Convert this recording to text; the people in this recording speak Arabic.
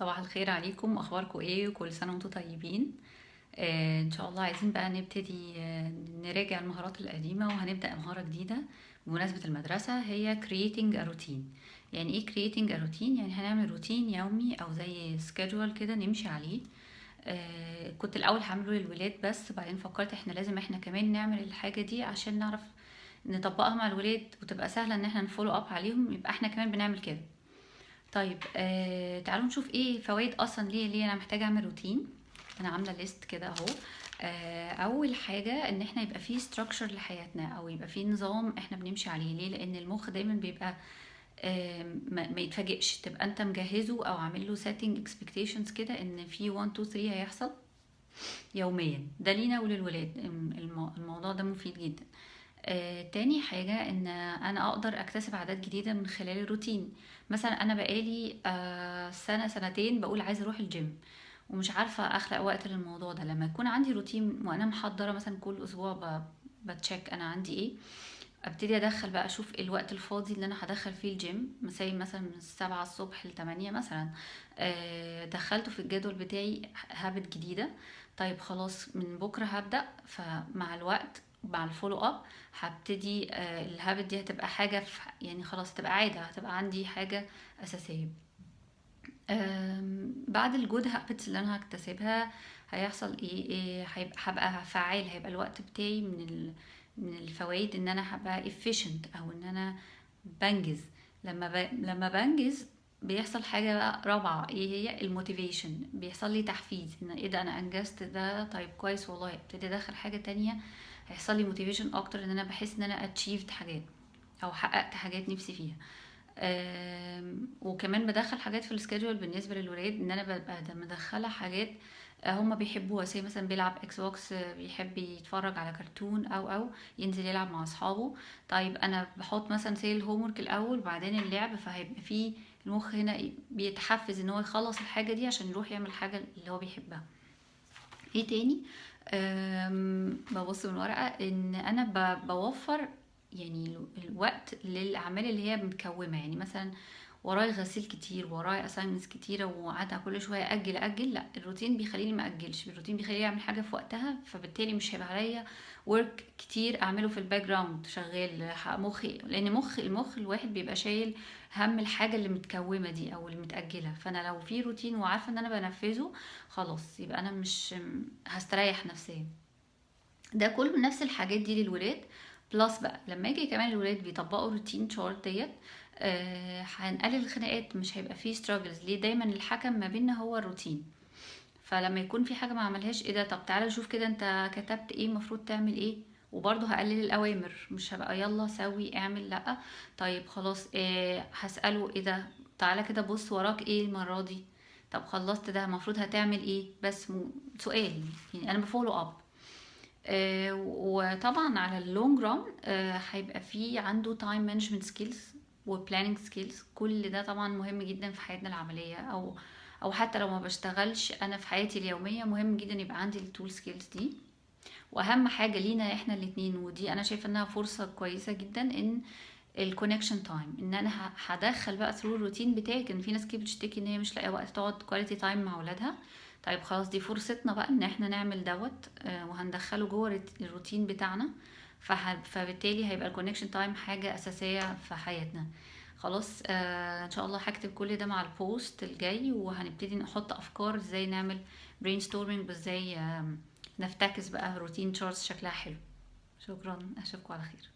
صباح الخير عليكم، اخباركم ايه؟ وكل سنه وانتم طيبين. ان شاء الله عايزين بقى نبتدي نراجع المهارات القديمه وهنبدا مهاره جديده بمناسبه المدرسه، هي creating a routine. يعني ايه creating a routine؟ يعني هنعمل روتين يومي او زي schedule كده نمشي عليه. كنت الاول هعمله للولاد بس بعدين فكرت احنا لازم احنا كمان نعمل الحاجه دي عشان نعرف نطبقها مع الولاد وتبقى سهله ان احنا نفولو اب عليهم، يبقى احنا كمان بنعمل كده. طيب تعالوا نشوف ايه فوائد اصلا ليه انا محتاجه اعمل روتين. انا عامله ليست كده اهو. اول حاجه ان احنا يبقى فيه structure لحياتنا او يبقى فيه نظام احنا بنمشي عليه. ليه؟ لان المخ دايما بيبقى ما يتفاجئش، تبقى انت مجهزه او عامل له setting expectations كده ان في 1 2 3 هيحصل يوميا. ده لينا وللولاد، الموضوع ده مفيد جدا. تاني حاجة ان انا اقدر اكتسب عادات جديدة من خلال الروتين. مثلا انا بقالي سنة سنتين بقول عايزة اروح الجيم ومش عارفة اخلق وقت للموضوع ده. لما يكون عندي روتين وانا محضرة مثلا كل اسبوع بتشيك انا عندي ايه، ابتدي ادخل بقى اشوف الوقت الفاضي اللي انا هدخل فيه الجيم، مثلا من 7 الصبح ل8 مثلا. دخلته في الجدول بتاعي هابت جديدة. طيب خلاص من بكرة هبدأ، فمع الوقت مع الفولو اب هبتدي الهابت دي هتبقى حاجة يعني خلاص هتبقى عادة، هتبقى عندي حاجة أساسية. بعد الجود هابتس اللي انا هكتسبها هيحصل ايه هبقى فعال، هيبقى الوقت بتاعي من الفوائد ان انا هبقى efficient او ان انا بنجز. لما بنجز بيحصل حاجة بقى رابعة، ايه هي؟ الموتيفيشن. بيحصل لي تحفيز ان ايه ده، انا انجزت ده، طيب كويس والله، ابتدي ادخل حاجة تانية هيحصل لي موتيفيشن اكتر، ان انا بحس ان انا achieved حاجات او حققت حاجات نفسي فيها. وكمان بدخل حاجات في السكيدول بالنسبه للولاد، ان انا ببقى مدخله حاجات هم بيحبوها، زي مثلا بيلعب اكس بوكس، بيحب يتفرج على كرتون او ينزل يلعب مع اصحابه. طيب انا بحط مثلا سي الهوم ورك الاول بعدين اللعب، فهيبقى فيه المخ هنا بيتحفز ان هو يخلص الحاجه دي عشان يروح يعمل حاجه اللي هو بيحبها. ايه تاني؟ ببص من ورقة ان انا بوفر يعني الوقت للاعمال اللي هي متكومة. يعني مثلا وراي غسيل كتير، وراي اساينمنتس كتيره وقاعده كل شويه اجل، لا، الروتين بيخليني ما اجلش، الروتين بيخليني اعمل حاجه في وقتها، فبالتالي مش هيبقى عليا ورك كتير اعمله في الباك جراوند شغال مخي، لان المخ الواحد بيبقى شايل هم الحاجه اللي متكومه دي او اللي متاجله. فانا لو في روتين وعارفه ان انا بنفذه خلاص يبقى انا مش هستريح نفسيا. ده كله نفس الحاجات دي للولاد. بلس بقى لما يجي كمان الولاد بيطبقوا روتين شارت ديت، هنقلل الخناقات، مش هيبقى فيه struggles. ليه؟ دايما الحكم ما بيننا هو الروتين. فلما يكون في حاجة ما عملهاش، ايه ده، طب تعالى شوف كده انت كتبت ايه، المفروض تعمل ايه. وبرضه هقلل الأوامر، مش هبقى يلا سوي اعمل، لأ. طيب خلاص هسأله ايه ده، تعالى كده بص وراك ايه المرة دي، طب خلصت ده المفروض هتعمل ايه، بس سؤال. يعني انا بفولو اب. وطبعا على اللونج ران هيبقى في عنده تايم مانجمنت سكيلز وبلاننج سكيلز. كل ده طبعا مهم جدا في حياتنا العمليه، او حتى لو ما بشتغلش انا في حياتي اليوميه مهم جدا يبقى عندي التول سكيلز دي. واهم حاجه لينا احنا الاتنين، ودي انا شايفه انها فرصه كويسه جدا، ان الكونكشن تايم، ان انا هدخل بقى ثرو الروتين بتاعي. كان في ناس كتير بتشتكي ان هي مش لاقيه وقت تقعد كواليتي تايم مع اولادها. طيب خلاص دي فرصتنا بقى ان احنا نعمل دوت وهندخله جوه الروتين بتاعنا. فبالتالي هيبقى الكونكشن تايم حاجه اساسيه في حياتنا. خلاص ان شاء الله هكتب كل ده مع البوست الجاي، وهنبتدي نحط افكار ازاي نعمل برين ستورمينج، وازاي نفتكس بقى روتين شارتس شكلها حلو. شكرا، اشوفكم على خير.